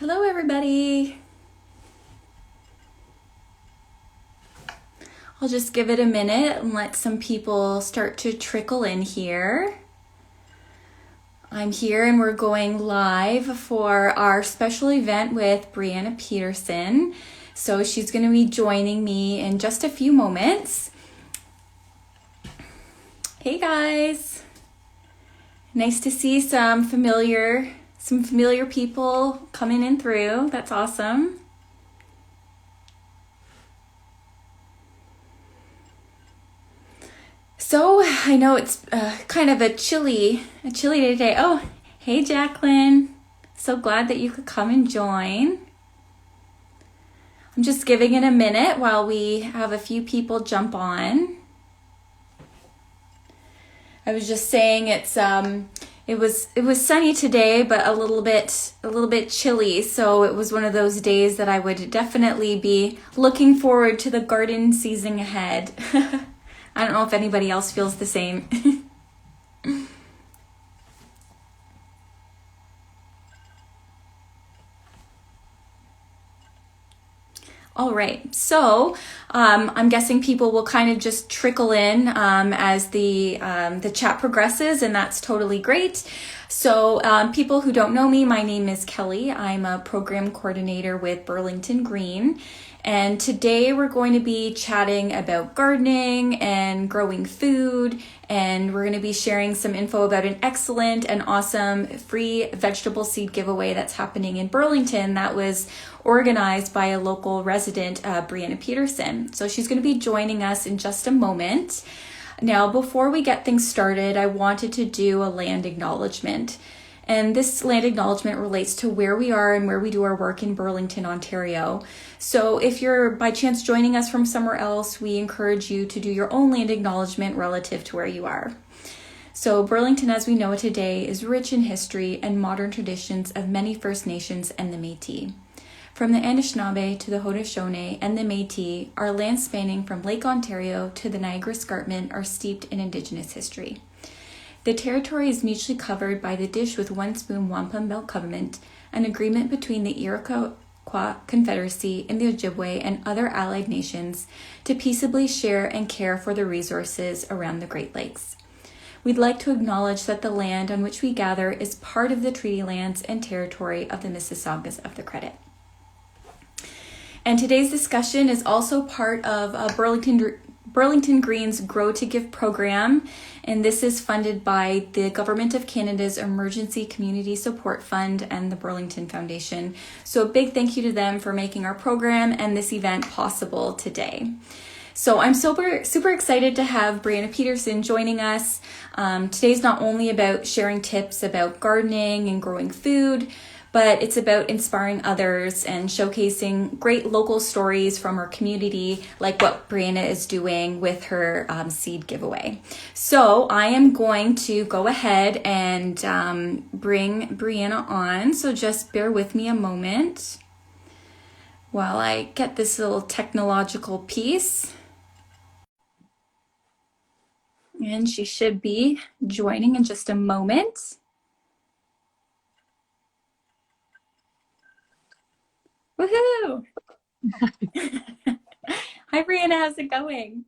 Hello, everybody. I'll just give it a minute and let some people start to trickle in here. I'm here and we're going live for our special event with Briana Peterson. So she's going to be joining me in just a few moments. Hey guys. Nice to see some familiar people coming in through. That's awesome. So I know it's kind of a chilly day today. Oh, hey Jacqueline. So glad that you could come and join. I'm just giving it a minute while we have a few people jump on. I was just saying it was sunny today, but a little bit chilly. So it was one of those days that I would definitely be looking forward to the garden season ahead. I don't know if anybody else feels the same. All right, so I'm guessing people will kind of just trickle in as the chat progresses, and that's totally great. So people who don't know me, my name is Kelly. I'm a program coordinator with Burlington Green. And today we're going to be chatting about gardening and growing food, and we're going to be sharing some info about an excellent and awesome free vegetable seed giveaway that's happening in Burlington that was organized by a local resident, Briana Peterson. So she's going to be joining us in just a moment. Now, before we get things started, I wanted to do a land acknowledgement. And this land acknowledgement relates to where we are and where we do our work in Burlington, Ontario. So if you're by chance joining us from somewhere else, we encourage you to do your own land acknowledgement relative to where you are. So Burlington, as we know it today, is rich in history and modern traditions of many First Nations and the Métis. From the Anishinaabe to the Haudenosaunee and the Métis, our lands spanning from Lake Ontario to the Niagara Escarpment are steeped in Indigenous history. The territory is mutually covered by the Dish with One Spoon Wampum Belt Covenant, an agreement between the Iroquois Confederacy and the Ojibwe and other allied nations to peaceably share and care for the resources around the Great Lakes. We'd like to acknowledge that the land on which we gather is part of the treaty lands and territory of the Mississaugas of the Credit. And today's discussion is also part of Burlington Green's Grow to Give program, and this is funded by the Government of Canada's Emergency Community Support Fund and the Burlington Foundation. So a big thank you to them for making our program and this event possible today. So I'm super excited to have Briana Peterson joining us. Today's not only about sharing tips about gardening and growing food, but it's about inspiring others and showcasing great local stories from our community, like what Briana is doing with her seed giveaway. So I am going to go ahead and bring Briana on. So just bear with me a moment while I get this little technological piece. And she should be joining in just a moment. Woohoo! Hi, Briana. How's it going?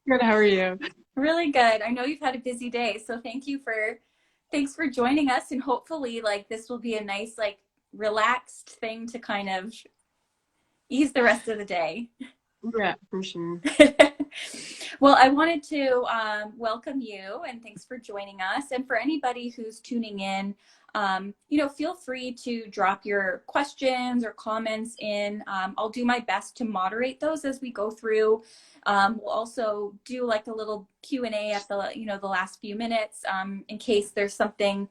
Good, how are you? Really good. I know you've had a busy day, so thanks for joining us, and hopefully this will be a nice relaxed thing to kind of ease the rest of the day. Yeah, for sure. Well, I wanted to welcome you and thanks for joining us. And for anybody who's tuning in, feel free to drop your questions or comments in. I'll do my best to moderate those as we go through. We'll also do a little Q&A at the last few minutes in case there's something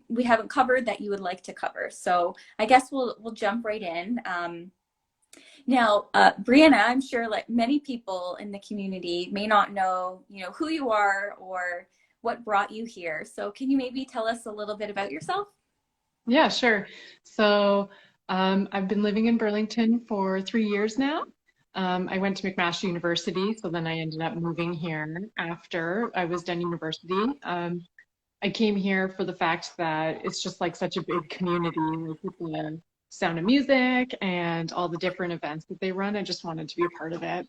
we haven't covered that you would like to cover. So I guess we'll jump right in. Now, Briana, I'm sure many people in the community may not know, who you are or what brought you here. So can you maybe tell us a little bit about yourself? Yeah, sure. So I've been living in Burlington for 3 years now. I went to McMaster University, so then I ended up moving here after I was done university. I came here for the fact that it's just such a big community. People Sound of Music and all the different events that they run. I just wanted to be a part of it.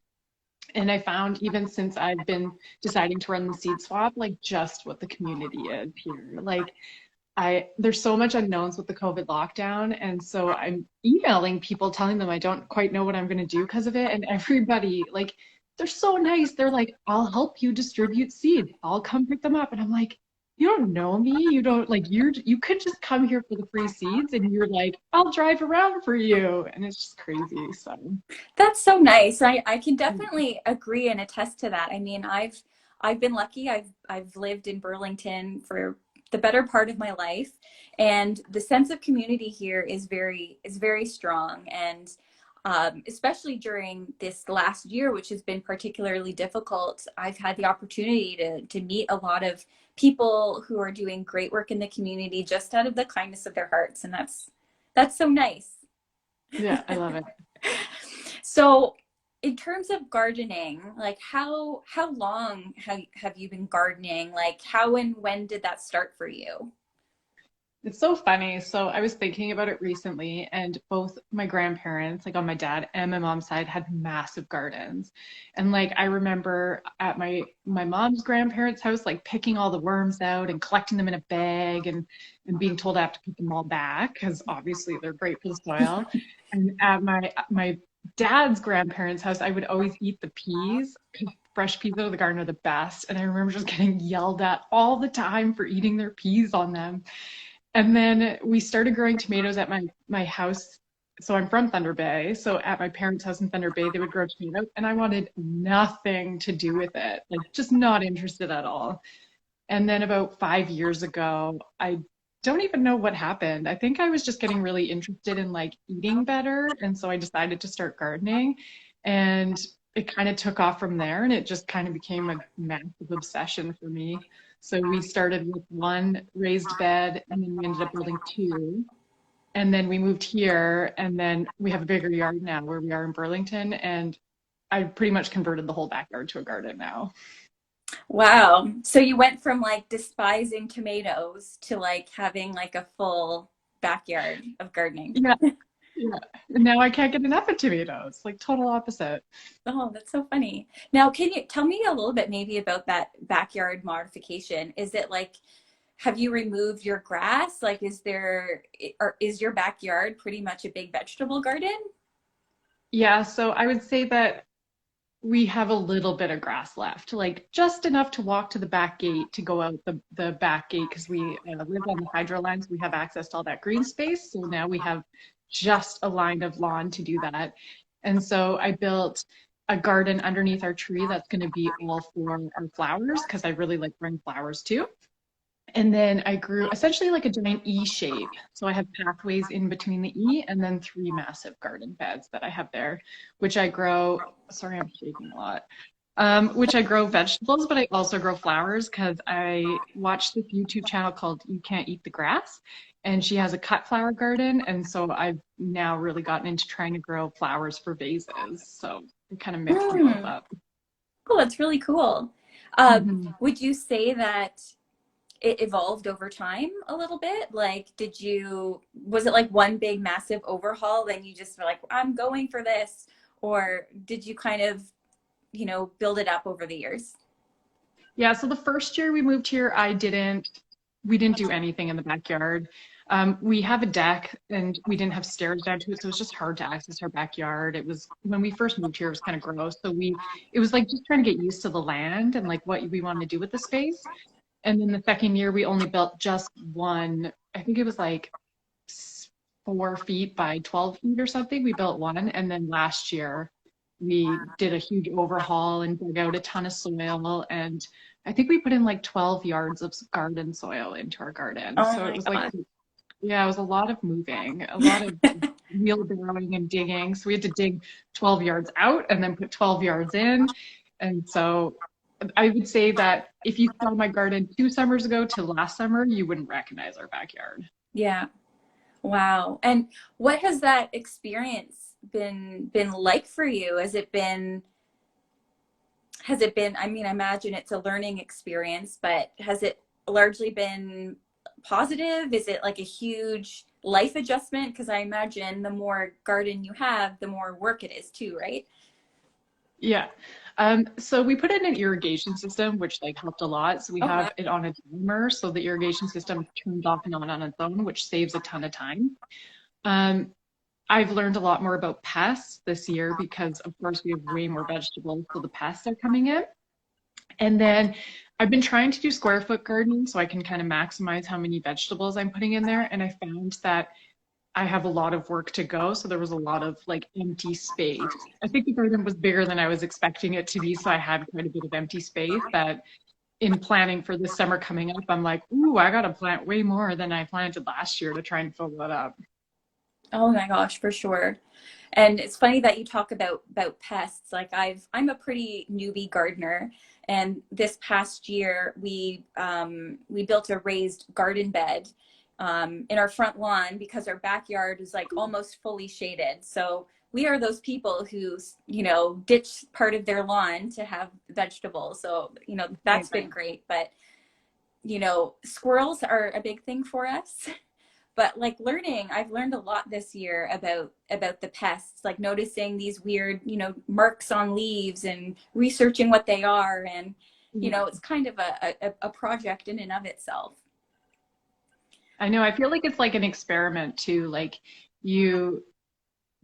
And I found even since I've been deciding to run the seed swap, like just what the community is here. Like there's so much unknowns with the COVID lockdown. And so I'm emailing people telling them I don't quite know what I'm going to do because of it. And everybody, like, they're so nice. They're like, I'll help you distribute seeds. I'll come pick them up. And I'm like, you don't know me. You don't like you could just come here for the free seeds and you're like, I'll drive around for you. And it's just crazy. So That's so nice. I can definitely agree and attest to that. I mean, I've been lucky. I've lived in Burlington for the better part of my life, and the sense of community here is very strong. And especially during this last year, which has been particularly difficult, I've had the opportunity to meet a lot of people who are doing great work in the community just out of the kindness of their hearts, and that's so nice. yeah, I love it. So, in terms of gardening, like how long have you been gardening? Like how and when did that start for you? It's so funny. So I was thinking about it recently, and both my grandparents, like on my dad and my mom's side, had massive gardens. And like I remember at my mom's grandparents' house, like picking all the worms out and collecting them in a bag and being told I have to put them all back because obviously they're great for the soil. And at my dad's grandparents' house, I would always eat the peas. 'Cause fresh peas out of the garden are the best. And I remember just getting yelled at all the time for eating their peas on them. And then we started growing tomatoes at my house. So I'm from Thunder Bay. So at my parents' house in Thunder Bay, they would grow tomatoes, and I wanted nothing to do with it, like just not interested at all. And then about 5 years ago, I don't even know what happened. I think I was just getting really interested in like eating better, and so I decided to start gardening, and it kind of took off from there, and it just kind of became a massive obsession for me. So we started with one raised bed, and then we ended up building two. And then we moved here, and then we have a bigger yard now where we are in Burlington. And I pretty much converted the whole backyard to a garden now. Wow. So you went from like despising tomatoes to like having like a full backyard of gardening. Yeah, yeah. And now I can't get enough of tomatoes, like total opposite. Oh, that's so funny. Now, can you tell me a little bit maybe about that backyard modification? Is it like, have you removed your grass? Like, or is your backyard pretty much a big vegetable garden? Yeah, so I would say that we have a little bit of grass left, like just enough to walk to the back gate to go out the back gate because we live on the hydro line, so we have access to all that green space. So now we have just a line of lawn to do that. And so I built a garden underneath our tree that's going to be all for our flowers because I really like growing flowers too. And then I grew essentially like a giant E shape. So I have pathways in between the E and then three massive garden beds that I have there, which I grow. Sorry, I'm shaking a lot. Which I grow vegetables, but I also grow flowers because I watched this YouTube channel called You Can't Eat the Grass, and she has a cut flower garden. And so I've now really gotten into trying to grow flowers for vases. So I kind of mix them both Hmm. up. Oh, that's really cool. Mhm. Would you say that it evolved over time a little bit? Like, was it like one big massive overhaul, then you just were like, I'm going for this? Or did you kind of, build it up over the years? Yeah, so the first year we moved here, we didn't do anything in the backyard. We have a deck and we didn't have stairs down to it, so it was just hard to access our backyard. It was when we first moved here, it was kind of gross. It was like just trying to get used to the land and like what we wanted to do with the space. And then the second year, we only built just one, I think it was like 4 feet by 12 feet or something. We built one. And then last year, we did a huge overhaul and dug out a ton of soil. And I think we put in like 12 yards of garden soil into our garden. Oh So it my was like, God. yeah, it was a lot of moving, a lot of wheelbarrowing and digging. So we had to dig 12 yards out and then put 12 yards in. And so I would say that if you saw my garden 2 summers ago to last summer, you wouldn't recognize our backyard. Yeah. Wow. And what has that experience been like for you? Has it been, I mean, I imagine it's a learning experience, but has it largely been positive? Is it like a huge life adjustment? Because I imagine the more garden you have, the more work it is too, right? Yeah. So we put in an irrigation system, which like helped a lot. So we Oh, wow. have it on a timer, so the irrigation system turns off and on its own, which saves a ton of time. Um, I've learned a lot more about pests this year because, of course, we have way more vegetables, so the pests are coming in. And then I've been trying to do square foot gardening so I can kind of maximize how many vegetables I'm putting in there. And I found that I have a lot of work to go. So there was a lot of like empty space. I think the garden was bigger than I was expecting it to be. So I had quite a bit of empty space that in planning for this summer coming up, I'm like, ooh, I got to plant way more than I planted last year to try and fill that up. Oh my gosh, for sure. And it's funny that you talk about pests. Like I'm a pretty newbie gardener, and this past year we built a raised garden bed in our front lawn because our backyard is like almost fully shaded. So we are those people who, ditch part of their lawn to have vegetables. So, that's been Amazing. great. But, squirrels are a big thing for us. But like I've learned a lot this year about the pests, like noticing these weird, marks on leaves and researching what they are. And, it's kind of a project in and of itself. I know. I feel like it's like an experiment too. Like you,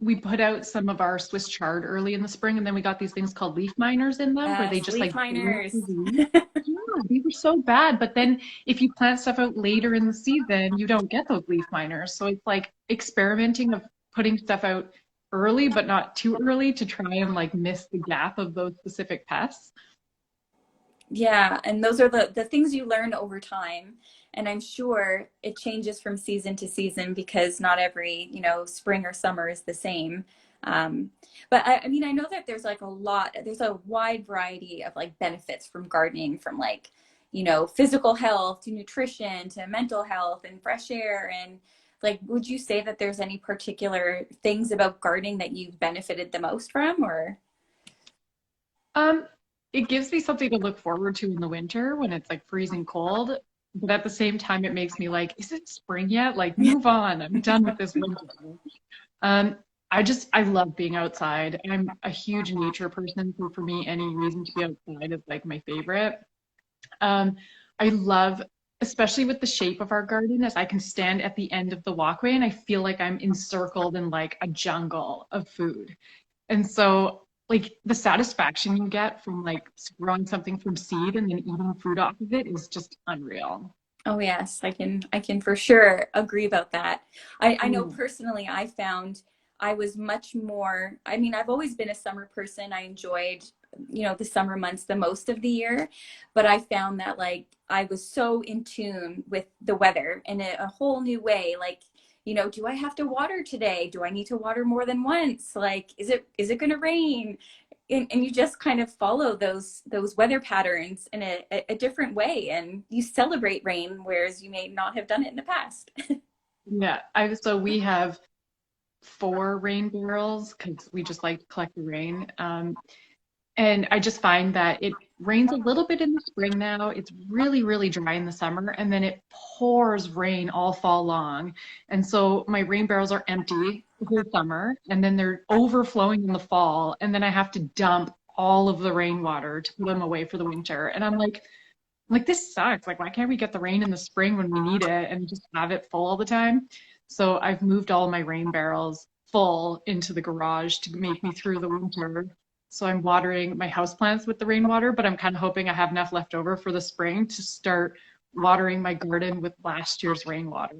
we put out some of our Swiss chard early in the spring, and then we got these things called leaf miners in them, where they just Leaf like burn up the miners. leaves. Yeah, they were so bad. But then if you plant stuff out later in the season, you don't get those leaf miners. So it's like experimenting of putting stuff out early, but not too early to try and like miss the gap of those specific pests. Yeah, and those are the things you learn over time. And I'm sure it changes from season to season because not every, spring or summer is the same. Um, but I mean, I know that there's a wide variety of like benefits from gardening, from like, physical health to nutrition to mental health and fresh air. And like, would you say that there's any particular things about gardening that you've benefited the most from, or? Um, it gives me something to look forward to in the winter when it's like freezing cold. But at the same time, it makes me like, is it spring yet? Like, move on. I'm done with this winter. Um, I love being outside. I'm a huge nature person, so for me, any reason to be outside is like my favorite. Um, I love, especially with the shape of our garden, as I can stand at the end of the walkway and I feel like I'm encircled in like a jungle of food. And so, like, the satisfaction you get from like growing something from seed and then eating fruit off of it is just unreal. Oh yes, I can for sure agree about that. I know Mm. personally I found I was much more, I mean, I've always been a summer person. I enjoyed, the summer months the most of the year, but I found that like I was so in tune with the weather in a whole new way. Like, do I have to water today? Do I need to water more than once? Like, is it going to rain? And you just kind of follow those weather patterns in a different way, and you celebrate rain whereas you may not have done it in the past. Yeah, so we have 4 rain barrels because we just like to collect the rain. And I just find that it rains a little bit in the spring now. It's really, really dry in the summer, and then it pours rain all fall long. And so my rain barrels are empty the whole summer, and then they're overflowing in the fall. And then I have to dump all of the rainwater to put them away for the winter. And I'm like, this sucks. Like, why can't we get the rain in the spring when we need it and just have it full all the time? So I've moved all my rain barrels full into the garage to make me through the winter. So I'm watering my houseplants with the rainwater, but I'm kind of hoping I have enough left over for the spring to start watering my garden with last year's rainwater.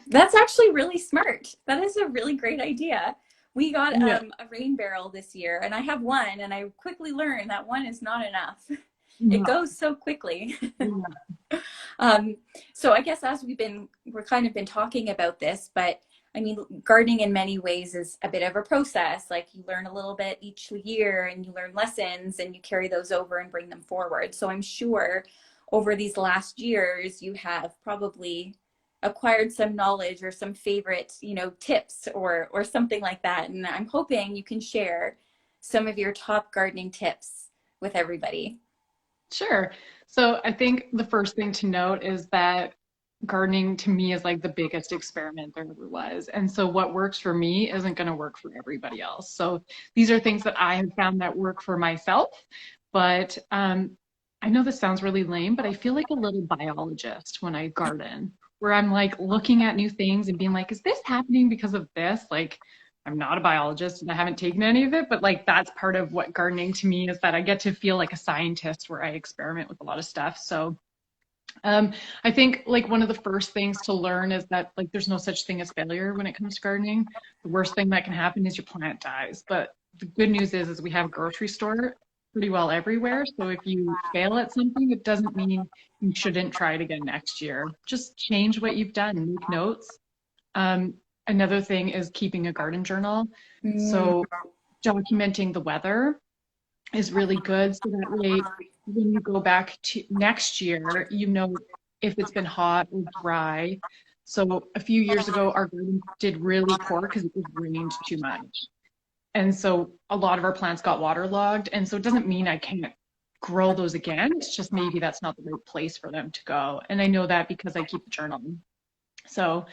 That's actually really smart. That is a really great idea. We got Yeah. a rain barrel this year, and I have one, and I quickly learned that one is not enough. It Yeah. goes so quickly. Yeah. Um, so I guess as we're kind of been talking about this, but I mean, gardening in many ways is a bit of a process. Like you learn a little bit each year and you learn lessons and you carry those over and bring them forward. So I'm sure over these last years, you have probably acquired some knowledge or some favorite, tips or something like that. And I'm hoping you can share some of your top gardening tips with everybody. Sure. So I think the first thing to note is that gardening to me is like the biggest experiment there ever was. And so what works for me isn't going to work for everybody else. So these are things that I have found that work for myself. But I know this sounds really lame, but I feel like a little biologist when I garden, where I'm like looking at new things and being like, is this happening because of this? Like, I'm not a biologist and I haven't taken any of it, but like that's part of what gardening to me is, that I get to feel like a scientist where I experiment with a lot of stuff. So I think like one of the first things to learn is that like there's no such thing as failure when it comes to gardening. The worst thing that can happen is your plant dies. But the good news is we have a grocery store pretty well everywhere. So if you fail at something, it doesn't mean you shouldn't try it again next year. Just change what you've done, make notes. Another thing is keeping a garden journal. Mm. So documenting the weather is really good. So that way, when you go back to next year, you know if it's been hot or dry. So a few years ago, our garden did really poor because it was rained too much. And so a lot of our plants got waterlogged. And so it doesn't mean I can't grow those again. It's just maybe that's not the right place for them to go. And I know that because I keep a journal. So,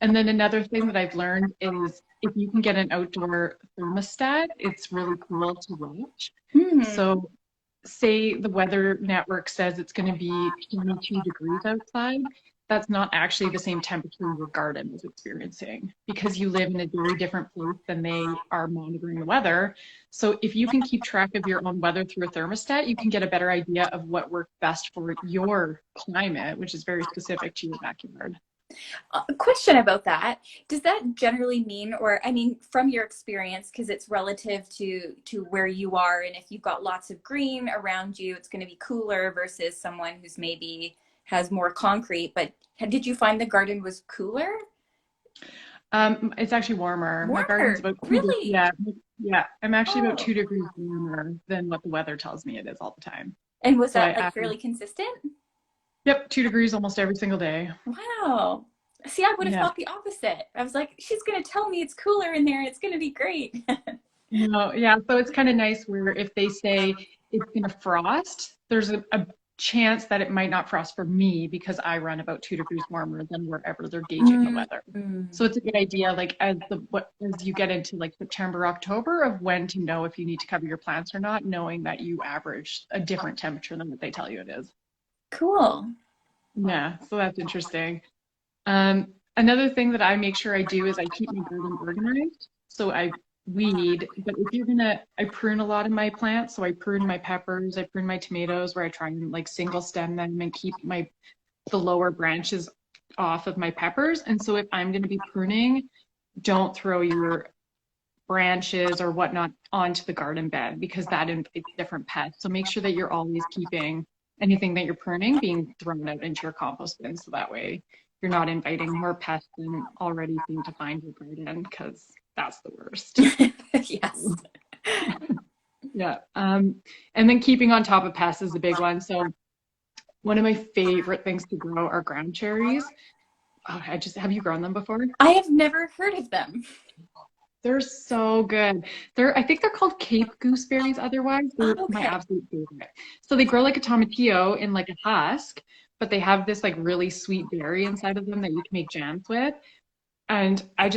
and then another thing that I've learned is if you can get an outdoor thermostat, it's really cool to watch. Hmm. So say the weather network says it's going to be 22 degrees outside, that's not actually the same temperature your garden is experiencing because you live in a very different place than they are monitoring the weather. So if you can keep track of your own weather through a thermostat, you can get a better idea of what works best for your climate, which is very specific to your backyard. A question about that. Does that generally mean, or I mean, from your experience, because it's relative to where you are, and if you've got lots of green around you, it's going to be cooler versus someone who's maybe has more concrete. But did you find the garden was cooler? It's actually warmer. My garden's Warmer, about really? yeah, yeah. I'm actually about Oh. 2 degrees warmer than what the weather tells me it is all the time. And was So I that like add, fairly consistent? yep, 2 degrees almost every single day. Wow. See, I would have Yeah. thought the opposite. I was like, she's going to tell me it's cooler in there. It's going to be great. No, yeah. So it's kind of nice where if they say it's going to frost, there's a chance that it might not frost for me because I run about 2 degrees warmer than wherever they're gauging the weather. Mm. So it's a good idea, like as you get into like September, October, of when to know if you need to cover your plants or not, knowing that you average a different temperature than what they tell you it is. Cool. Yeah, so that's interesting. Another thing that I make sure I do is I keep my garden organized. So I weed, but if you're gonna, I prune a lot of my plants. So I prune my peppers, I prune my tomatoes, where I try and like single stem them and keep the lower branches off of my peppers. And so if I'm gonna be pruning, don't throw your branches or whatnot onto the garden bed because that invites different pests. So make sure that you're always keeping anything that you're pruning being thrown out into your compost bin. So that way you're not inviting more pests than already seem to find your garden because that's the worst. Yes. Yeah. And then keeping on top of pests is a big one. So one of my favorite things to grow are ground cherries. Oh, have you grown them before? I have never heard of them. They're so good. I think they're called Cape gooseberries otherwise. They're my Okay. absolute favorite. So they grow like a tomatillo in like a husk, but they have this like really sweet berry inside of them that you can make jams with. And I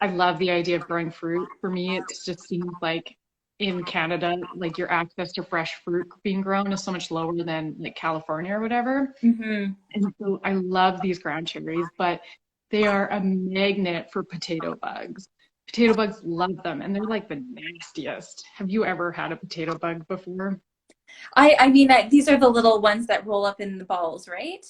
love the idea of growing fruit. For me, it just seems like in Canada, like your access to fresh fruit being grown is so much lower than like California or whatever. Hmm. And so I love these ground cherries, but they are a magnet for potato bugs. Potato bugs love them, and they're like the nastiest. Have you ever had a potato bug before? I mean, these are the little ones that roll up in the balls, right?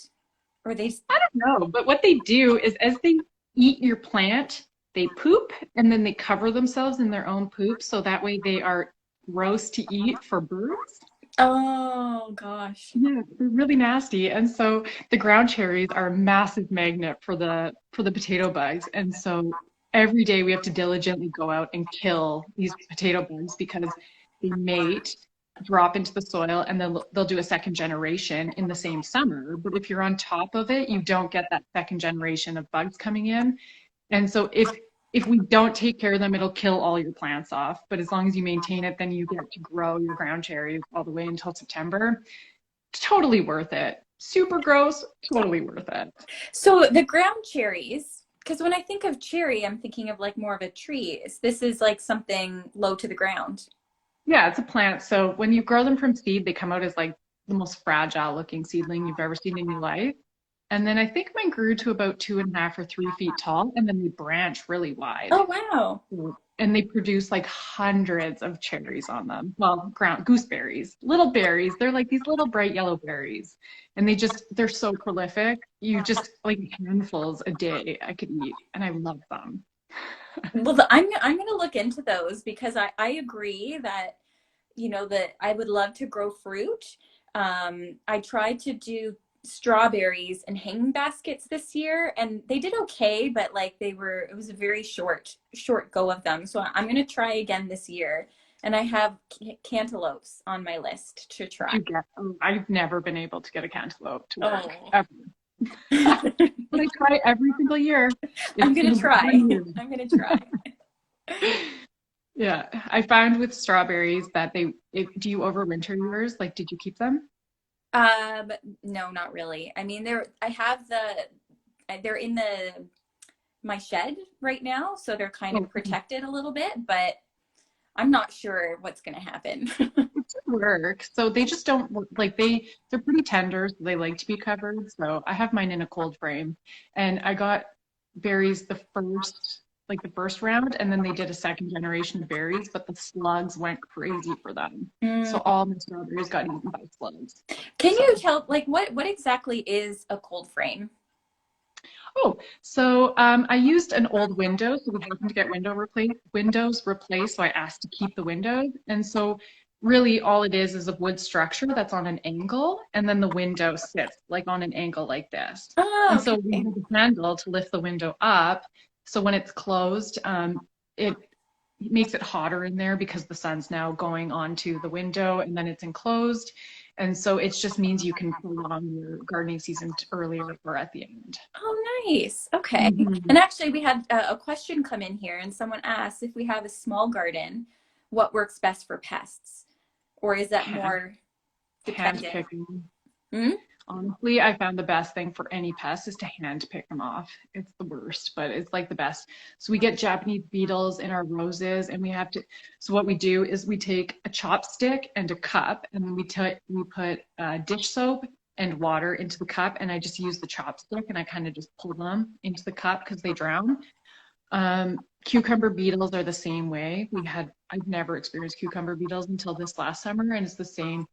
Or they, No, but what they do is as they eat your plant, they poop and then they cover themselves in their own poop so that way they are gross to eat for birds. oh gosh. Yeah, they're really nasty. And so the ground cherries are a massive magnet for the potato bugs. And so every day we have to diligently go out and kill these potato bugs because they mate, drop into the soil, and then they'll do a second generation in the same summer. But if you're on top of it, you don't get that second generation of bugs coming in. And so if we don't take care of them, it'll kill all your plants off. But as long as you maintain it, then you get to grow your ground cherries all the way until September. Totally worth it. super gross, totally worth it. So the ground cherries, because when I think of cherry, I'm thinking of like more of a tree. This is like something low to the ground. Yeah, it's a plant. So when you grow them from seed, they come out as like the most fragile looking seedling you've ever seen in your life. And then I think mine grew to about 2.5 or 3 feet tall, and then they branch really wide. Oh, wow. And they produce like hundreds of cherries on them. Well, ground gooseberries, little berries. They're like these little bright yellow berries. And they're so prolific. You just like handfuls a day I could eat, and I love them. Well, I'm going to look into those because I agree that, that I would love to grow fruit. I tried to do strawberries and hanging baskets this year and they did okay, but like it was a very short go of them. So I'm going to try again this year. And I have cantaloupes on my list to try. I've never been able to get a cantaloupe to work Oh. ever. But I try every single year. I'm going to try. I'm going to try. Yeah, I found with strawberries that do you overwinter yours? Like, did you keep them? Um, no, not really. I mean, they're in my shed right now, so they're kind of Oh, protected a little bit, but I'm not sure what's going to happen. it should work. So they just don't like they're pretty tender, so they like to be covered. So I have mine in a cold frame, and I got berries the first round, and then they did a second generation of berries, but the slugs went crazy for them. So Mm. all my strawberries got eaten by slugs. Can So you tell, like, what exactly is a cold frame? I used an old window, so we happened to get windows replaced. So I asked to keep the windows, and so really all it is a wood structure that's on an angle, and then the window sits like on an angle like this. Oh, And so we okay. have a handle to lift the window up. So when it's closed, it makes it hotter in there because the sun's now going onto the window, and then it's enclosed. And so it just means you can prolong your gardening season earlier or at the end. Oh, nice. Okay. Mhm. And actually, we had a question come in here, and someone asked if we have a small garden, what works best for pests? Or is that Hand, more hand dependent? picking. Hmm? Honestly, I found the best thing for any pest is to hand pick them off. It's the worst, but it's like the best. So we get Japanese beetles in our roses, and we have to. So what we do is we take a chopstick and a cup, and then we put dish soap and water into the cup, and I just use the chopstick and I kind of just pull them into the cup because they drown. Cucumber beetles are the same way. I've never experienced cucumber beetles until this last summer, and it's the same.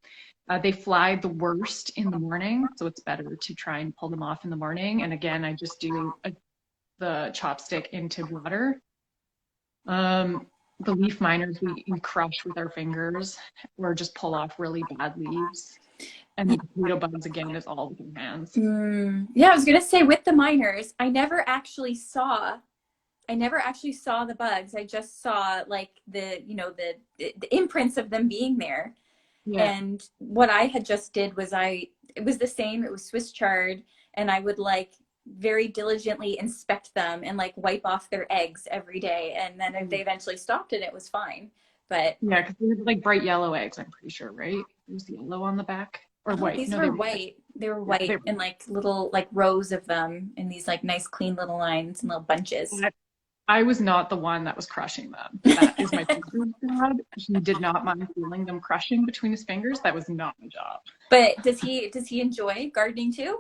They fly the worst in the morning, so it's better to try and pull them off in the morning. And again, I just do the chopstick into water. The leaf miners we crush with our fingers or just pull off really bad leaves. And the mosquito bugs again is all with your hands. Yeah, I was gonna say with the miners, I never actually saw the bugs. I just saw like the imprints of them being there. Yeah. And what I had just did was it was the same, it was Swiss chard, and I would like very diligently inspect them and like wipe off their eggs every day. And then they eventually stopped and it was fine. But Yeah, because they're like bright yellow eggs, I'm pretty sure, right? There's yellow on the back or oh, white. these No, were they were white. white. They were Yeah, they white and like little like rows of them in these like nice clean little lines and little bunches. were. I was not the one that was crushing them. That is my husband's job. He did not mind feeling them crushing between his fingers. That was not my job. But does he enjoy gardening too?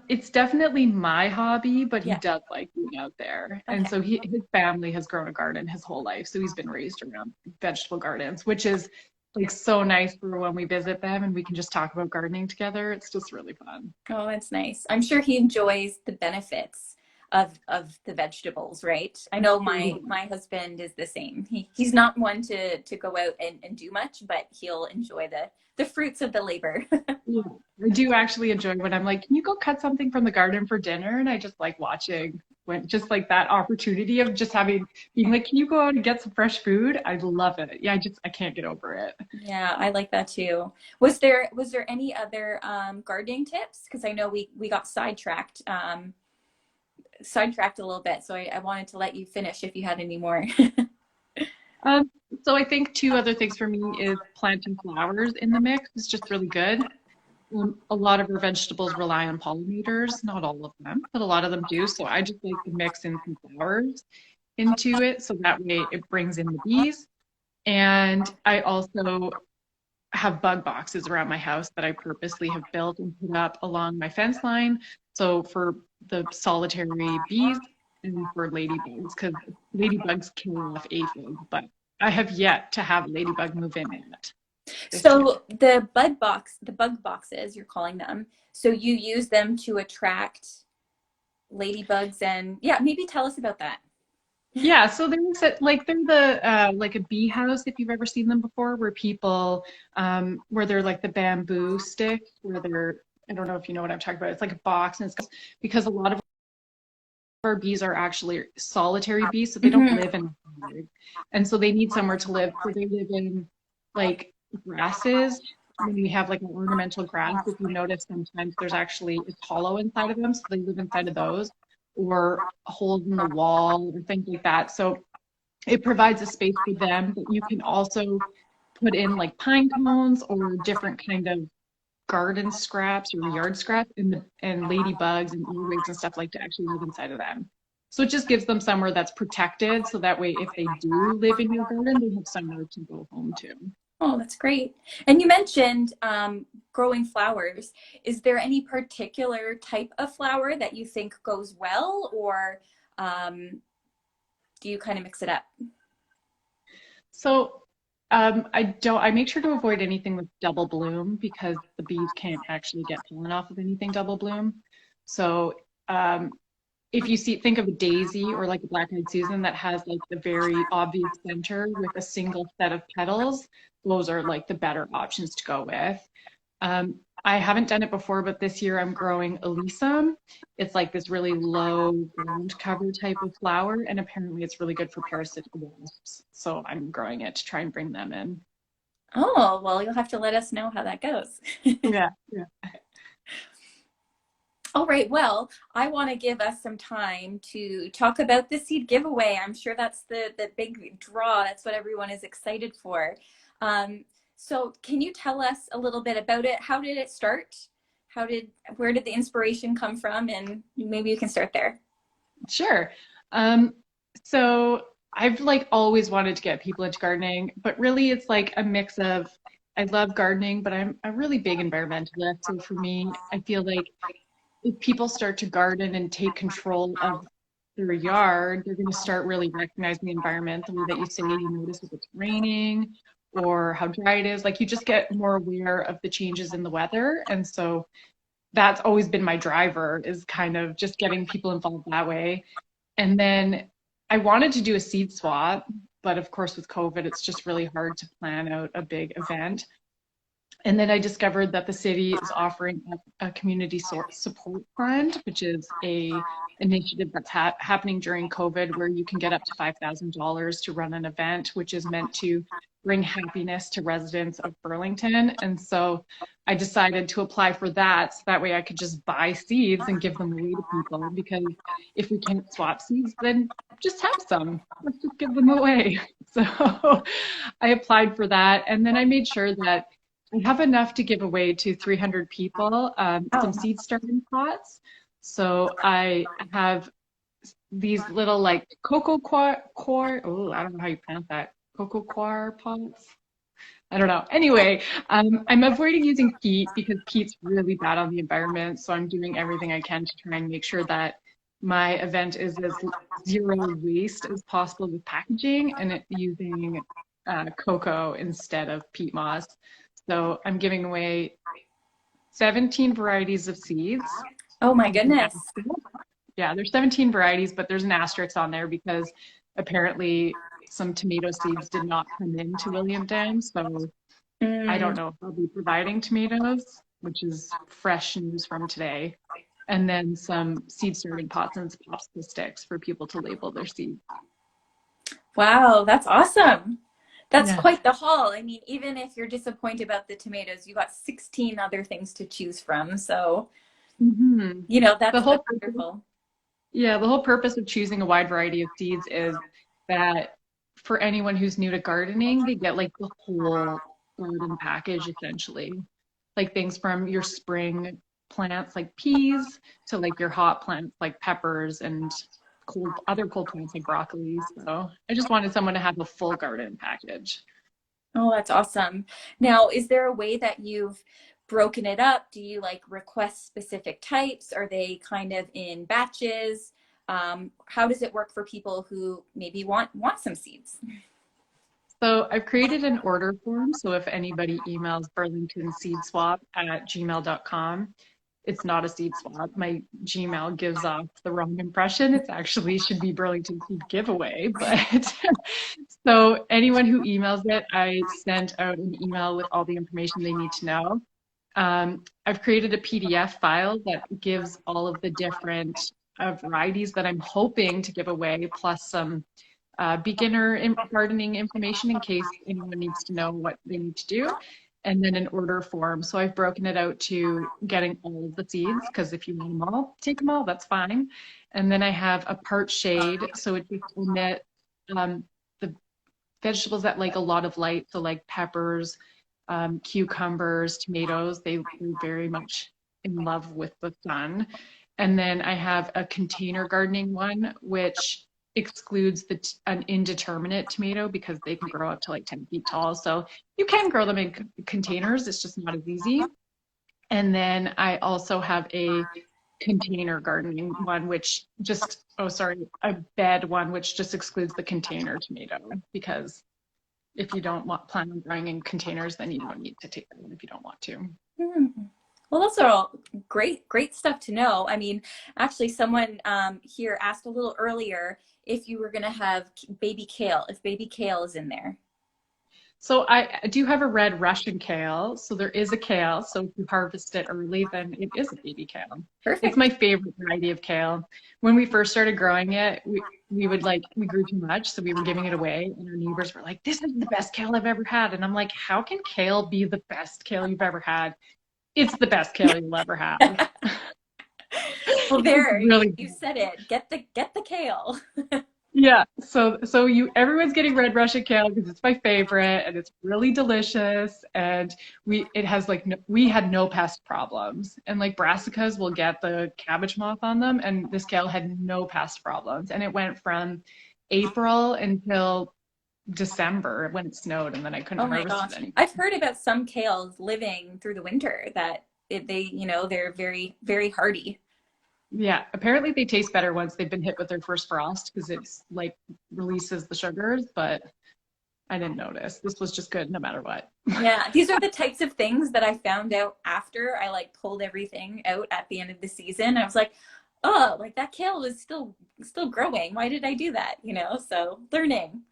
It's definitely my hobby, but he Yeah. does like being out there. And Okay. so his family has grown a garden his whole life. So he's been raised around vegetable gardens, which is like so nice for when we visit them and we can just talk about gardening together. It's just really fun. Oh, that's nice. I'm sure he enjoys the benefits of the vegetables, right? I know my husband is the same. He's not one to go out and do much, but he'll enjoy the fruits of the labor. Yeah, I do actually enjoy when I'm like, can you go cut something from the garden for dinner? And I just like watching when just like that opportunity of just being like, can you go out and get some fresh food? I love it. Yeah, I can't get over it. Yeah, I like that too. Was there any other gardening tips? Because I know we got sidetracked a little bit, so I wanted to let you finish if you had any more. Um, so I think two other things for me is planting flowers in the mix is just really good. A lot of our vegetables rely on pollinators, not all of them, but a lot of them do. So I just like to mix in some flowers into it so that way it brings in the bees. And I also have bug boxes around my house that I purposely have built and put up along my fence line. So for the solitary bees and for ladybugs, because ladybugs kill off aphids, but I have yet to have a ladybug move in it this year. So the bug boxes, you're calling them. So you use them to attract ladybugs and yeah, maybe tell us about that. Yeah, so there's like they're the like a bee house if you've ever seen them before, where people where they're like the bamboo sticks where they're I don't know if you know what I'm talking about. It's like a box and it's because a lot of our bees are actually solitary bees, so they don't Mhm. live in a hive. And so they need somewhere to live. So they live in like grasses. When we have like an ornamental grass, if you notice sometimes there's actually it's hollow inside of them, so they live inside of those, or holes in the wall or things like that. So it provides a space for them, but you can also put in like pine cones or different kind of garden scraps or yard scraps and ladybugs and earwigs and stuff like to actually live inside of them. So it just gives them somewhere that's protected so that way if they do live in your garden, they have somewhere to go home to. Oh, that's great. And you mentioned growing flowers. Is there any particular type of flower that you think goes well, or um, do you kind of mix it up? So I make sure to avoid anything with double bloom because the bees can't actually get pollen off of anything double bloom. So um, if you think of a daisy or like a black-eyed Susan that has like the very obvious center with a single set of petals, those are like the better options to go with. I haven't done it before, but this year I'm growing Alyssum. It's like this really low ground cover type of flower, and apparently it's really good for parasitic wasps. So I'm growing it to try and bring them in. Oh, well, you'll have to let us know how that goes. Yeah, yeah. All right. Well, I want to give us some time to talk about the seed giveaway. I'm sure that's the big draw. That's what everyone is excited for. Um, so can you tell us a little bit about it? How did it start? Where did the inspiration come from? And maybe you can start there. Sure. Um, so I've like always wanted to get people into gardening, but really it's like a mix of I love gardening, but I'm a really big environmentalist. So for me, I feel like if people start to garden and take control of their yard, they're going to start really recognizing the environment, the way that you say you notice if it's raining or how dry it is. Like you just get more aware of the changes in the weather. And so that's always been my driver is kind of just getting people involved that way. And then I wanted to do a seed swap, but of course with COVID, it's just really hard to plan out a big event. And then I discovered that the city is offering a community support fund, which is a initiative that's happening during COVID, where you can get up to $5,000 to run an event, which is meant to bring happiness to residents of Burlington. And so I decided to apply for that, so that way I could just buy seeds and give them away to people. Because if we can't swap seeds, then just have some. Let's just give them away. So I applied for that, and then I made sure that I have enough to give away to 300 people, some Oh, seed starting pots. So I have these little like oh, I don't know how you pronounce that. Cocoa coir pots. I don't know. Anyway, I'm avoiding using peat because peat's really bad on the environment. So I'm doing everything I can to try and make sure that my event is as zero waste as possible with packaging and using cocoa instead of peat moss. So I'm giving away 17 varieties of seeds oh my with an goodness. asterisk. Yeah, there's 17 varieties, but there's an asterisk on there because apparently some tomato seeds did not come into Williamstown. So I Mm, don't know if I'll be providing tomatoes, which is fresh news from today. And then some seed starting pots and some popsicle sticks for people to label their seeds. wow, that's awesome. That's Yeah. quite the haul. I mean, even if you're disappointed about the tomatoes, you got 16 other things to choose from. So, Hmm. The that's whole wonderful. Yeah, the whole purpose of choosing a wide variety of seeds is that for anyone who's new to gardening, they get like the whole garden package essentially. like things from your spring plants like peas to like your hot plants like peppers and other cold plants like broccoli. So I just wanted someone to have a full garden package. Oh, that's awesome. Now, is there a way that you've broken it up? Do you like request specific types? Are they kind of in batches? How does it work for people who maybe want some seeds? So I've created an order form. So if anybody emails burlingtonseedswap@gmail.com, it's not a seed swap. My Gmail gives off the wrong impression. It actually should be Burlington Seed Giveaway. But so anyone who emails it, I send out an email with all the information they need to know. I've created a PDF file that gives all of the different varieties that I'm hoping to give away, plus some gardening information in case anyone needs to know what they need to do, and then an order form. So I've broken it out to getting all of the seeds, because if you want them all, take them all, that's fine. And then I have a part shade, so it just omit the vegetables that like a lot of light, so like peppers, cucumbers, tomatoes, they're very much in love with the sun. And then I have a container gardening one, which excludes an indeterminate tomato because they can grow up to like 10 feet tall. So you can grow them in containers, it's just not as easy. And then I also have a container gardening one, which just, oh, sorry, a bed one, which just excludes the container tomato, because if you don't plan on growing in containers, then you don't need to take that one if you don't want to. Hmm. Well, those are all great stuff to know. I mean, actually, someone here asked a little earlier if you were going to have baby kale, if baby kale is in there. So I do have a red Russian kale. So there is a kale. So if you harvest it early, then it is a baby kale. It's Perfect. my favorite variety of kale. When we first started growing it, we grew too much, so we were giving it away, and our neighbors were like, "This is the best kale I've ever had." And I'm like, "How can kale be the best kale you've ever had?" It's the best kale you'll ever have. Well, there, Really you said it. Get the kale. Yeah, so everyone's getting red Russian kale because it's my favorite and it's really delicious, and we had no pest problems, and like brassicas will get the cabbage moth on them, and this kale had no pest problems, and it went from April until December when it snowed, and then I couldn't Oh my harvest it gosh. anymore. I've heard about some kales living through the winter that they're very hardy. Yeah, apparently they taste better once they've been hit with their first frost because it's like releases the sugars, but I didn't notice. This was just good no matter what. Yeah, these are the types of things that I found out after I like pulled everything out at the end of the season. I was like, oh, like that kale was still growing. Why did I do that? So learning.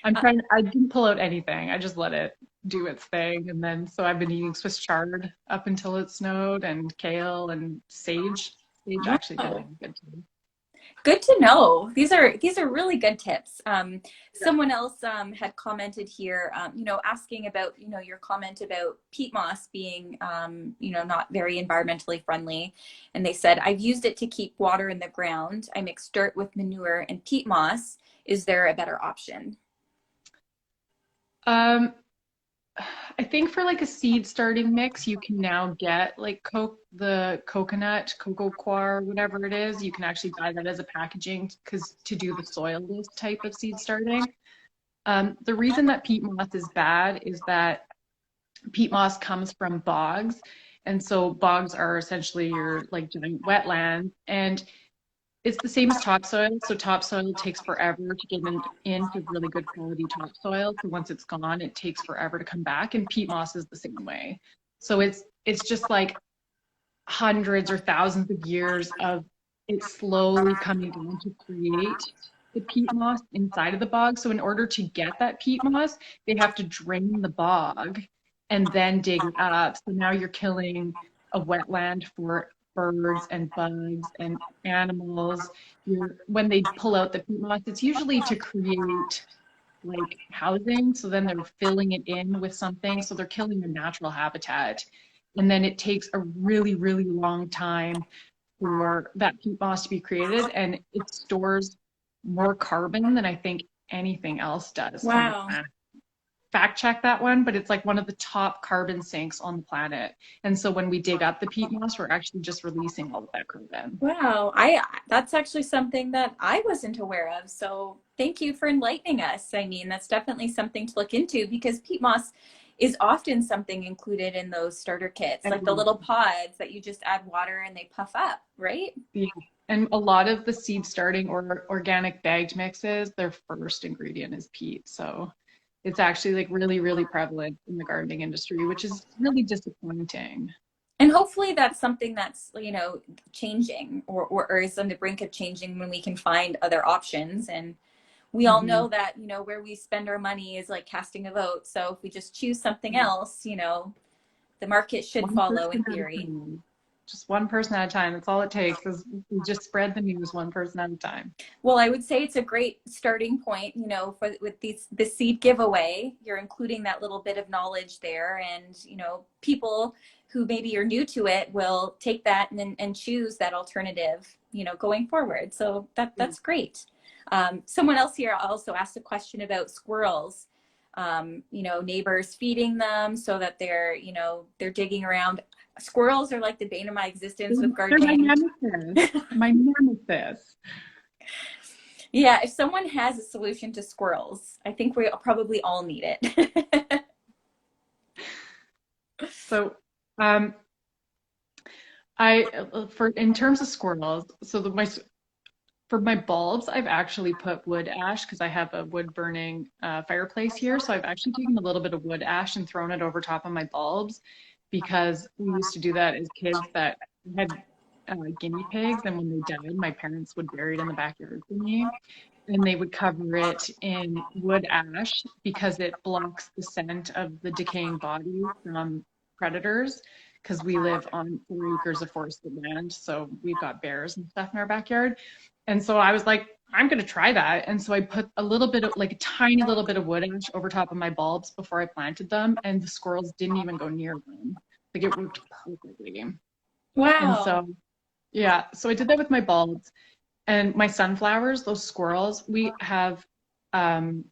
I didn't pull out anything. I just let it do its thing. And then, so I've been eating Swiss chard up until it snowed, and kale and sage. Sage actually did Oh, really good too. good to know. These are really good tips. Someone else had commented here, asking about your comment about peat moss being not very environmentally friendly, and they said I've used it to keep water in the ground. I mix dirt with manure and peat moss. Is there a better option? Um, I think for like a seed starting mix, you can now get like the coconut, cocoa coir, whatever it is. You can actually buy that as a packaging because to do the soilless type of seed starting. The reason that peat moss is bad is that peat moss comes from bogs. And so bogs are essentially your like giant wetlands. And it's the same as topsoil. So topsoil takes forever to get into really good quality topsoil. So once it's gone, it takes forever to come back. And peat moss is the same way. So it's just like hundreds or thousands of years of it slowly coming down to create the peat moss inside of the bog. So in order to get that peat moss, they have to drain the bog and then dig it up. So now you're killing a wetland for birds and bugs and animals. When they pull out the peat moss, it's usually to create like housing. So then they're filling it in with something. So they're killing a natural habitat. And then it takes a really, really long time for that peat moss to be created. And it stores more carbon than I think anything else does on the Wow. planet. fact check that one, but it's like one of the top carbon sinks on the planet. And so when we dig up the peat moss, we're actually just releasing all of that carbon. Wow, that's actually something that I wasn't aware of. So thank you for enlightening us. I mean, that's definitely something to look into because peat moss is often something included in those starter kits, like the And little pods that you just add water and they puff up, right? yeah, and a lot of the seed starting or organic bagged mixes, their first ingredient is peat. So it's actually like really, really prevalent in the gardening industry, which is really disappointing. And hopefully that's something that's, changing or is on the brink of changing when we can find other options. And we all Mhm. know that, where we spend our money is like casting a vote. So if we just choose something else, the market should One follow in person at a theory. time. Just one person at a time. That's all it takes is we just spread the news one person at a time. Well, I would say it's a great starting point, with the seed giveaway. You're including that little bit of knowledge there, and people who maybe are new to it will take that and choose that alternative, going forward. So that's great. Someone else here also asked a question about squirrels. Neighbors feeding them so that they're digging around. Squirrels are like the bane of my existence with They're my gardening. nemesis. My nemesis. Yeah, if someone has a solution to squirrels, I think we probably all need it. So, um, for in terms of squirrels, so for my bulbs, I've actually put wood ash because I have a wood burning fireplace here. So I've actually taken a little bit of wood ash and thrown it over top of my bulbs because we used to do that as kids that had guinea pigs. And when they died, my parents would bury it in the backyard for me. And they would cover it in wood ash because it blocks the scent of the decaying body from predators. Because we live on 4 acres of forested land, so we've got bears and stuff in our backyard. And so I was like, I'm going to try that. And so I put a little bit of, like a tiny little bit of wood ash over top of my bulbs before I planted them, and the squirrels didn't even go near them. Like it worked perfectly. And Wow. so, yeah, so I did that with my bulbs. And my sunflowers, those squirrels, we have um,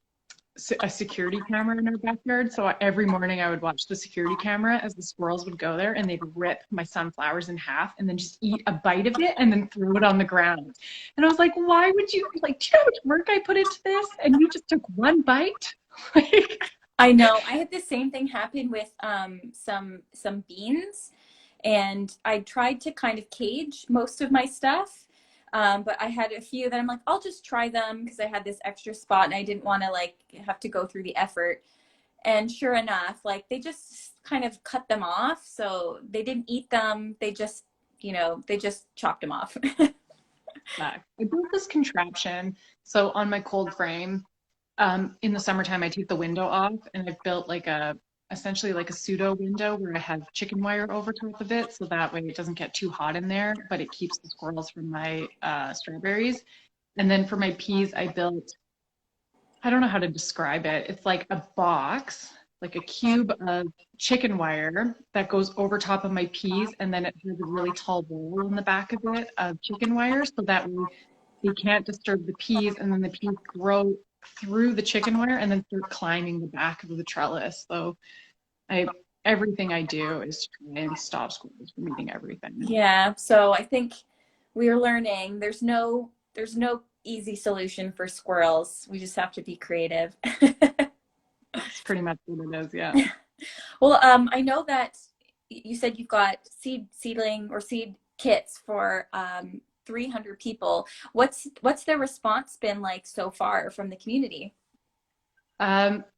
a security camera in our backyard. So every morning I would watch the security camera as the squirrels would go there and they'd rip my sunflowers in half and then just eat a bite of it and then throw it on the ground. And I was like, why would you, like, do you know how much work I put into this? And you just took one bite? Like, I know. I had the same thing happen with some beans, and I tried to kind of cage most of my stuff. But I had a few that I'm like, I'll just try them because I had this extra spot and I didn't want to like have to go through the effort. And sure enough, like they just kind of cut them off. So they didn't eat them. They just chopped them off. I built this contraption. So on my cold frame, in the summertime, I take the window off and I've built like essentially like a pseudo window where I have chicken wire over top of it. So that way it doesn't get too hot in there, but it keeps the squirrels from my strawberries. And then for my peas, I built, I don't know how to describe it. It's like a box, like a cube of chicken wire that goes over top of my peas. And then it has a really tall wall in the back of it of chicken wire. So that way they can't disturb the peas. And then the peas grow through the chicken wire and then start climbing the back of the trellis. So I everything I do is to try and stop squirrels from eating everything. Yeah. So I think we're learning there's no easy solution for squirrels. We just have to be creative. That's pretty much what it is, yeah. Well, I know that you said you've got seedling or seed kits for 300 people. What's the response been like so far from the community?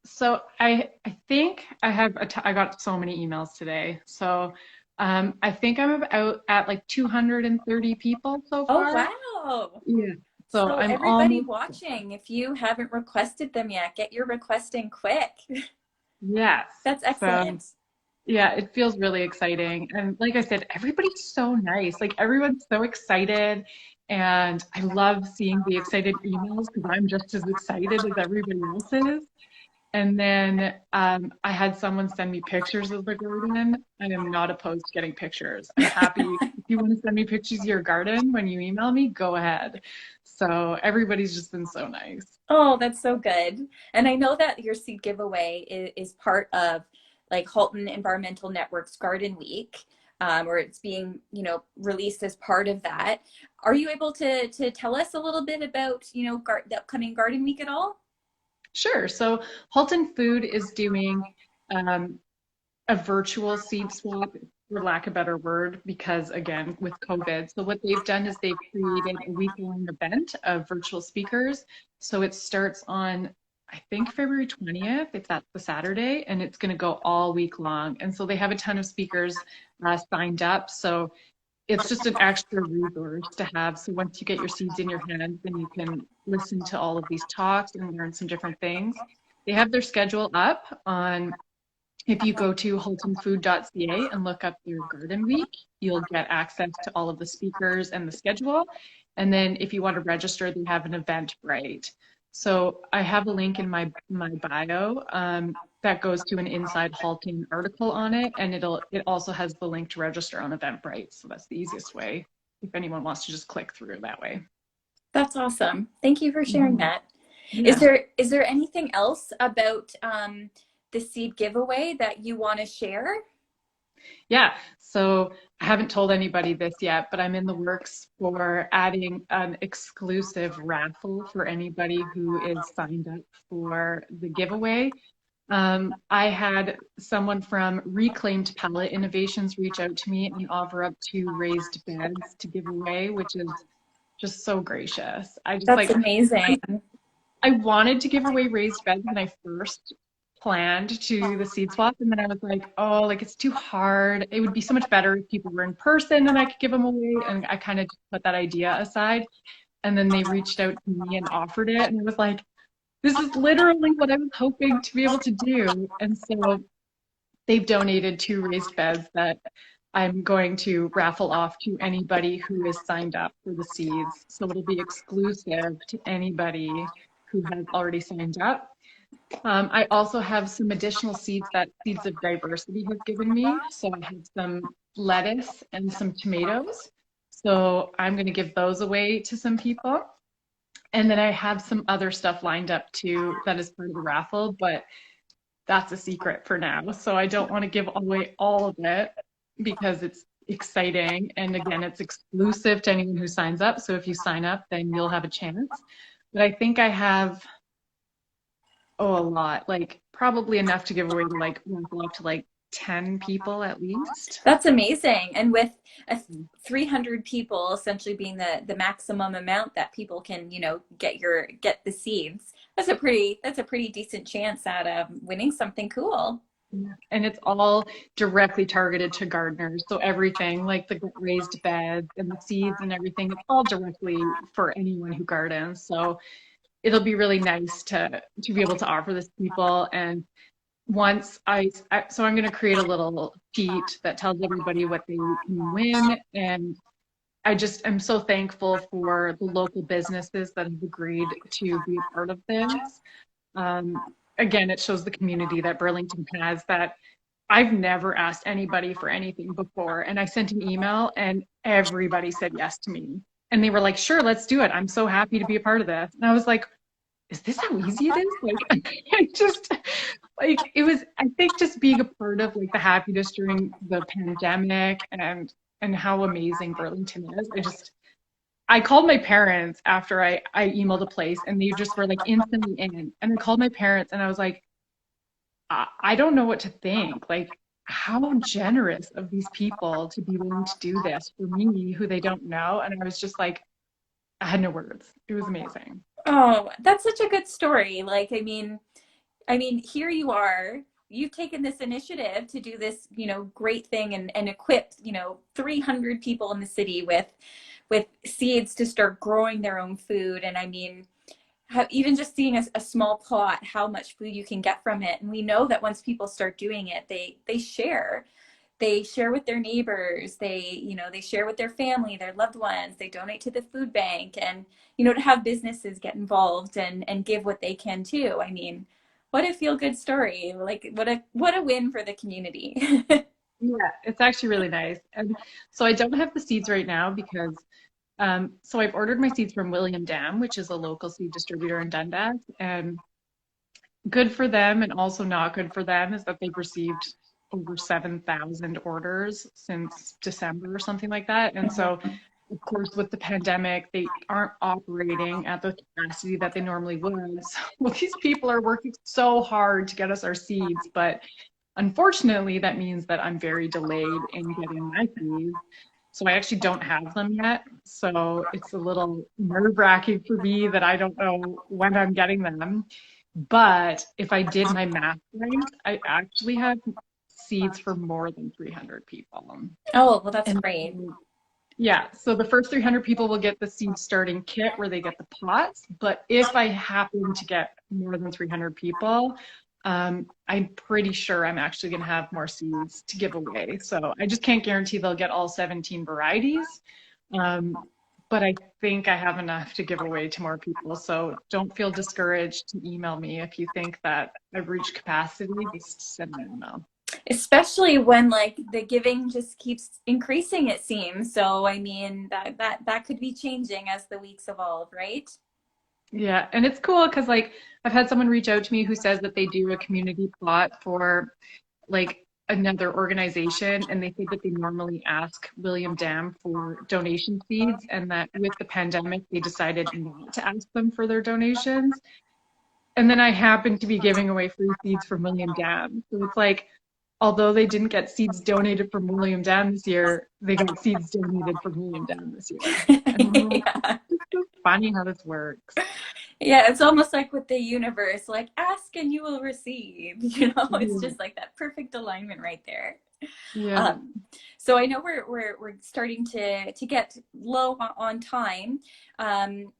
So I think I got so many emails today. So I think I'm about at like 230 people so Oh, far. wow. Yeah. So So I'm everybody almost watching, if you haven't requested them yet, get your request in quick. yes. That's So excellent. yeah, it feels really exciting. And like I said, everybody's so nice. Like everyone's so excited. And I love seeing the excited emails because I'm just as excited as everybody else is. And then I had someone send me pictures of the garden. I am not opposed to getting pictures. I'm happy. If you want to send me pictures of your garden when you email me, go ahead. So everybody's just been so nice. Oh, that's so good. And I know that your seed giveaway is part of like Halton Environmental Network's Garden Week, or it's being, released as part of that. Are you able to tell us a little bit about, the upcoming Garden Week at all? Sure. So Halton Food is doing um, a virtual seed swap, for lack of a better word, because again, with COVID. So what they've done is they've created a week-long event of virtual speakers. So it starts on, I think, February 20th, if that's the Saturday, and it's going to go all week long. And so they have a ton of speakers signed up. So it's just an extra resource to have. So once you get your seeds in your hands, then you can listen to all of these talks and learn some different things. They have their schedule up on, if you go to haltonfood.ca and look up your garden week, you'll get access to all of the speakers and the schedule. And then if you want to register, they have an Eventbrite. So I have a link in my bio that goes to an Inside Halton article on it, and it also has the link to register on Eventbrite. So that's the easiest way if anyone wants to just click through that way. That's awesome. Thank you for sharing that. Yeah. Is there anything else about the seed giveaway that you want to share? Yeah, so I haven't told anybody this yet, but I'm in the works for adding an exclusive raffle for anybody who is signed up for the giveaway. I had someone from Reclaimed Palette Innovations reach out to me and offer up 2 raised beds to give away, which is just so gracious. I just That's like, amazing. I wanted to give away raised beds when I first planned to do the seed swap, and then I was like, oh, like it's too hard. It would be so much better if people were in person and I could give them away. And I kind of just put that idea aside. And then they reached out to me and offered it, and I was like, this is literally what I was hoping to be able to do. And so they've donated 2 raised beds that I'm going to raffle off to anybody who is signed up for the seeds. So it'll be exclusive to anybody who has already signed up. I also have some additional seeds that Seeds of Diversity has given me. So I have some lettuce and some tomatoes. So I'm going to give those away to some people. And then I have some other stuff lined up too that is part of the raffle, but that's a secret for now. So I don't want to give away all of it because it's exciting. And again, it's exclusive to anyone who signs up. So if you sign up, then you'll have a chance. But I think I have, oh, a lot, like probably enough to give away to like raffle up to like 10 people at least. That's amazing. And with 300 people essentially being the maximum amount that people can, get the seeds, that's a pretty decent chance at winning something cool. And it's all directly targeted to gardeners. So everything like the raised beds and the seeds and everything, it's all directly for anyone who gardens. So it'll be really nice to be able to offer this to people. And once so I'm going to create a little sheet that tells everybody what they can win. And I just am so thankful for the local businesses that have agreed to be a part of this. Again, it shows the community that Burlington has, that I've never asked anybody for anything before. And I sent an email and everybody said yes to me. And they were like, sure, let's do it. I'm so happy to be a part of this. And I was like, is this how easy it is? Like, I just, like, it was, I think just being a part of like the happiness during the pandemic and how amazing Burlington is. I called my parents after I emailed a place and they just were like instantly in. And I called my parents and I was like, I don't know what to think. Like, how generous of these people to be willing to do this for me who they don't know. And I was just like, I had no words. It was amazing. Oh, that's such a good story. Like, I mean, here you are, you've taken this initiative to do this, great thing and equip, 300 people in the city with seeds to start growing their own food. And I mean, even just seeing a small plot, how much food you can get from it. And we know that once people start doing it, they share. They share with their neighbors. They share with their family, their loved ones. They donate to the food bank, and to have businesses get involved and give what they can too. I mean, what a feel good story! Like what a win for the community. Yeah, it's actually really nice. And so I don't have the seeds right now because So I've ordered my seeds from William Dam, which is a local seed distributor in Dundas, and good for them and also not good for them is that they've received over 7,000 orders since December or something like that. And so, of course, with the pandemic, they aren't operating at the capacity that they normally would. So these people are working so hard to get us our seeds, but unfortunately, that means that I'm very delayed in getting my seeds. So I actually don't have them yet. So it's a little nerve-wracking for me that I don't know when I'm getting them. But if I did my math right, I actually have seeds for more than 300 people. Oh, well, that's And great. yeah, so the first 300 people will get the seed starting kit where they get the pots. But if I happen to get more than 300 people, I'm pretty sure I'm actually going to have more seeds to give away. So I just can't guarantee they'll get all 17 varieties. Um, but I think I have enough to give away to more people. So don't feel discouraged to email me if you think that I've reached capacity. Just send me an email. Especially when like the giving just keeps increasing, it seems. So I mean that could be changing as the weeks evolve, right? Yeah, and it's cool because like I've had someone reach out to me who says that they do a community plot for like another organization, and they think that they normally ask William Dam for donation seeds, and that with the pandemic they decided not to ask them for their donations. And then I happen to be giving away free seeds from William Dam. So it's like, although they didn't get seeds donated from William Dam this year, they got seeds donated from William Dam this year. And I'm like, Yeah. it's so funny how this works. Yeah, it's almost like with the universe, like ask and you will receive. It's Yeah. just like that perfect alignment right there. Yeah. Um, so I know we're starting to get low on time. Um,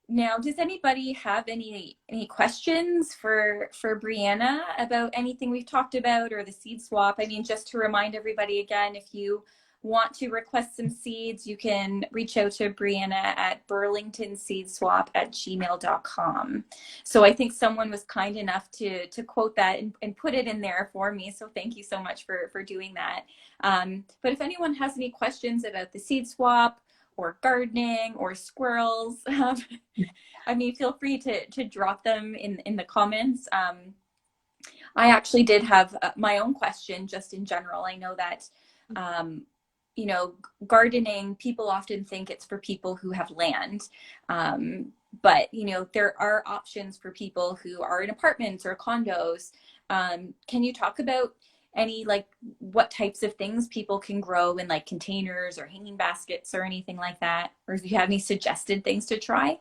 Now, does anybody have any questions for Briana about anything we've talked about or the seed swap? I mean, just to remind everybody again, if you want to request some seeds, you can reach out to Briana at burlingtonseedswap@gmail.com. So I think someone was kind enough to quote that and put it in there for me. So thank you so much for doing that. But if anyone has any questions about the seed swap or gardening or squirrels, I mean, feel free to drop them in the comments. I actually did have my own question just in general. I know that, um, you know, gardening, people often think it's for people who have land. But, there are options for people who are in apartments or condos. Can you talk about any, like, what types of things people can grow in like containers or hanging baskets or anything like that? Or if you have any suggested things to try?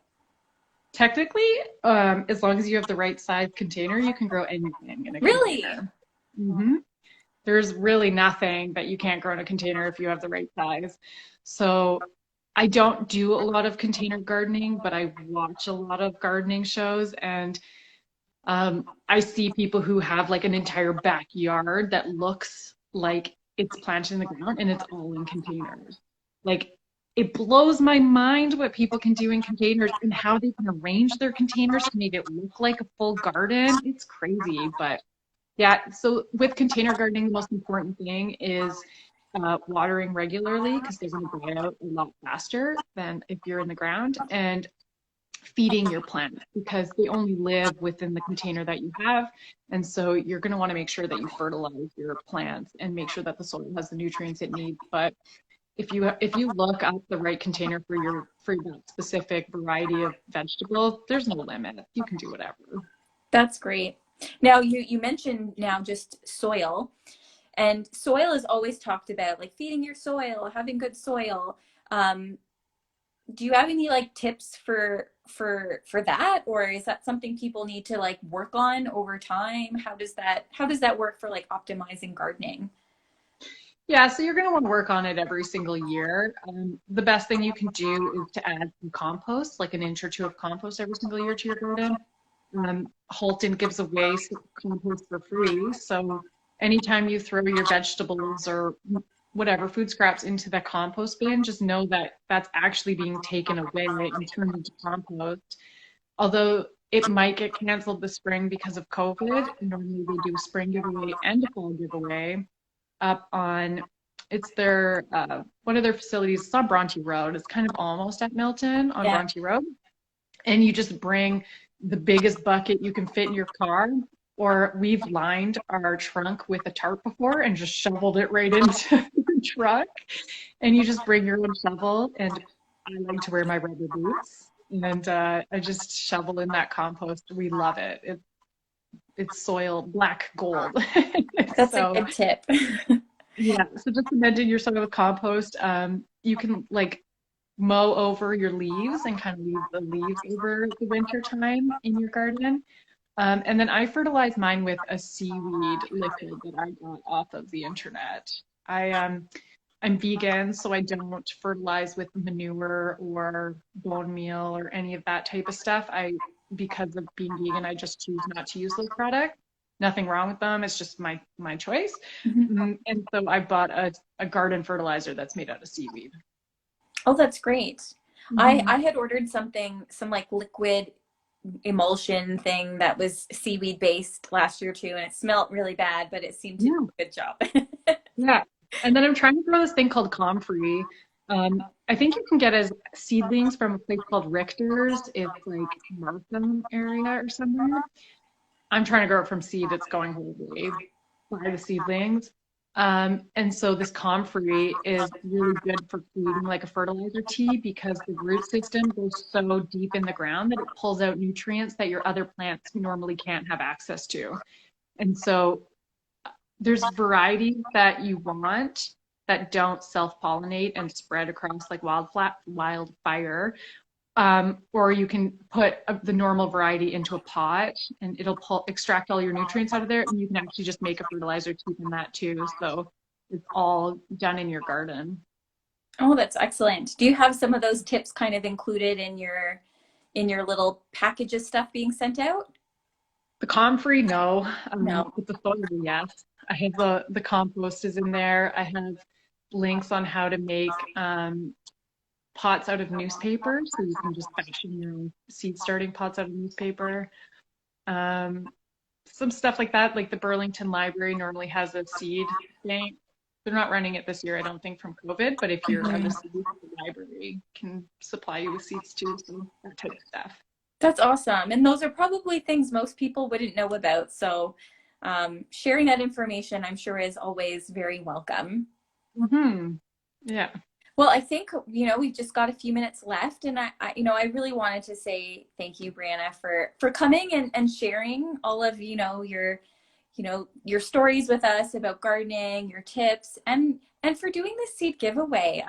Technically, as long as you have the right size container, you can grow anything in a Really? container. hmm There's really nothing that you can't grow in a container if you have the right size. So I don't do a lot of container gardening, but I watch a lot of gardening shows, and I see people who have like an entire backyard that looks like it's planted in the ground and it's all in containers. Like it blows my mind what people can do in containers and how they can arrange their containers to make it look like a full garden. It's crazy, but yeah. So with container gardening, the most important thing is watering regularly because they're going to dry out a lot faster than if you're in the ground. And feeding your plants because they only live within the container that you have. And so you're going to want to make sure that you fertilize your plants and make sure that the soil has the nutrients it needs. But if you look up the right container for that specific variety of vegetables, there's no limit. You can do whatever. That's great. Now you mentioned now just soil, and soil is always talked about, like feeding your soil, having good soil. Um, do you have any like tips for that, or is that something people need to like work on over time? How does that work for like optimizing gardening? Yeah, so you're going to want to work on it every single year. The best thing you can do is to add some compost, like an inch or two of compost every single year to your garden. Halton gives away compost for free. So anytime you throw your vegetables or whatever food scraps into the compost bin, just know that that's actually being taken away and turned into compost. Although it might get canceled this spring because of COVID. Normally they do a spring giveaway and a fall giveaway up on it's their one of their facilities. It's on Bronte Road. It's kind of almost at Milton on Yeah. Bronte Road. And you just bring the biggest bucket you can fit in your car. Or we've lined our trunk with a tarp before and just shoveled it right into the truck. And you just bring your own shovel. And I like to wear my rubber boots. And I just shovel in that compost. We love it. It's soil black gold. That's a So good tip. yeah, so just cementing your soil with compost. You can like mow over your leaves and kind of leave the leaves over the winter time in your garden. And then I fertilize mine with a seaweed liquid that I got off of the internet. I'm vegan, so I don't fertilize with manure or bone meal or any of that type of stuff. Because of being vegan, I just choose not to use those products. Nothing wrong with them. It's just my choice. Mhm. And so I bought a garden fertilizer that's made out of seaweed. Oh, that's great. I Mhm. had ordered some like liquid emulsion thing that was seaweed based last year too, and it smelled really bad, but it seemed to do Yeah, a good job. yeah. And then I'm trying to grow this thing called Comfrey. I think you can get as seedlings from a place called Richter's. It's like Markham area or somewhere. I'm trying to grow it from seed. It's going horribly by the seedlings. And so this comfrey is really good for creating like a fertilizer tea because the root system goes so deep in the ground that it pulls out nutrients that your other plants normally can't have access to. And so there's varieties that you want that don't self-pollinate and spread across like wildfire, or you can put the normal variety into a pot and it'll extract all your nutrients out of there, and you can actually just make a fertilizer tea from that too. So it's all done in your garden. Oh, that's excellent. Do you have some of those tips kind of included in your little package of stuff being sent out? The comfrey, no. No. But the soil, yes. I have the compost is in there. I have links on how to make pots out of newspaper, so you can just fashion your own seed starting pots out of newspaper. Um, some stuff like that. Like the Burlington Library normally has a seed bank. They're not running it this year, I don't think, from COVID, but if you're out of Mhm. seeds, the library can supply you with seeds too, so that type of stuff. That's awesome. And those are probably things most people wouldn't know about. So sharing that information, I'm sure, is always very welcome. Yeah. Well, I think, we've just got a few minutes left, and I really wanted to say thank you, Briana, for coming and sharing all of, your stories with us about gardening, your tips, and for doing this seed giveaway.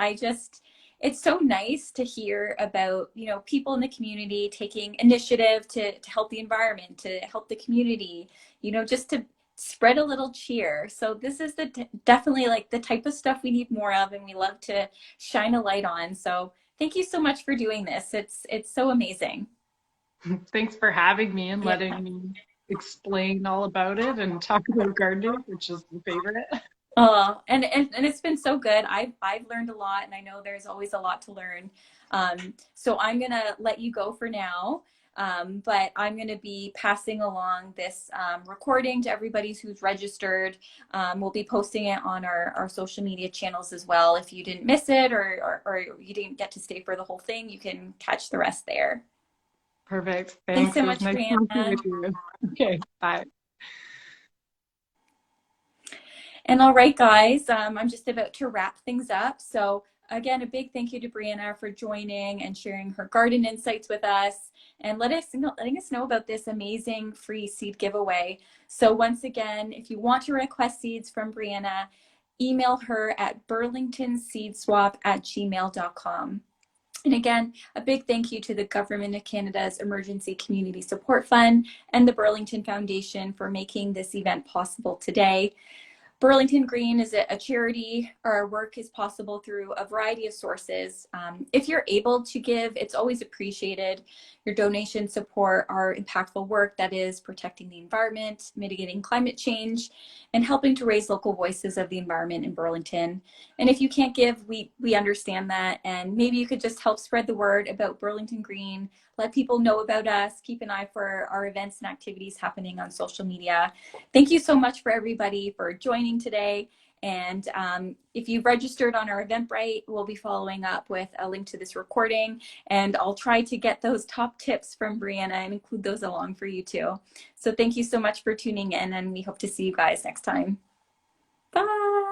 It's so nice to hear about, people in the community taking initiative to help the environment, to help the community, just to spread a little cheer. So this is definitely like the type of stuff we need more of, and we love to shine a light on. So thank you so much for doing this. It's so amazing. Thanks for having me and Yeah. letting me explain all about it and talk about gardening, which is my favorite. Oh, and it's been so good. I've learned a lot, and I know there's always a lot to learn. So I'm gonna let you go for now. But I'm gonna be passing along this recording to everybody who's registered. We'll be posting it on our social media channels as well. If you didn't miss it, or you didn't get to stay for the whole thing, you can catch the rest there. Perfect. Thanks Thanks. so It was much, nice talking Brianna. with you. Okay, bye. And all right, guys, I'm just about to wrap things up. So again, a big thank you to Brianna for joining and sharing her garden insights with us and letting us know about this amazing free seed giveaway. So once again, if you want to request seeds from Brianna, email her at burlingtonseedswap@gmail.com. And again, a big thank you to the Government of Canada's Emergency Community Support Fund and the Burlington Foundation for making this event possible today. Burlington Green is a charity. Our work is possible through a variety of sources. If you're able to give, it's always appreciated. Your donations support our impactful work that is protecting the environment, mitigating climate change, and helping to raise local voices of the environment in Burlington. And if you can't give, we understand that. And maybe you could just help spread the word about Burlington Green, let people know about us, keep an eye for our events and activities happening on social media. Thank you so much for everybody for joining today. And if you've registered on our Eventbrite, we'll be following up with a link to this recording, and I'll try to get those top tips from Briana and include those along for you too. So thank you so much for tuning in, and we hope to see you guys next time. Bye.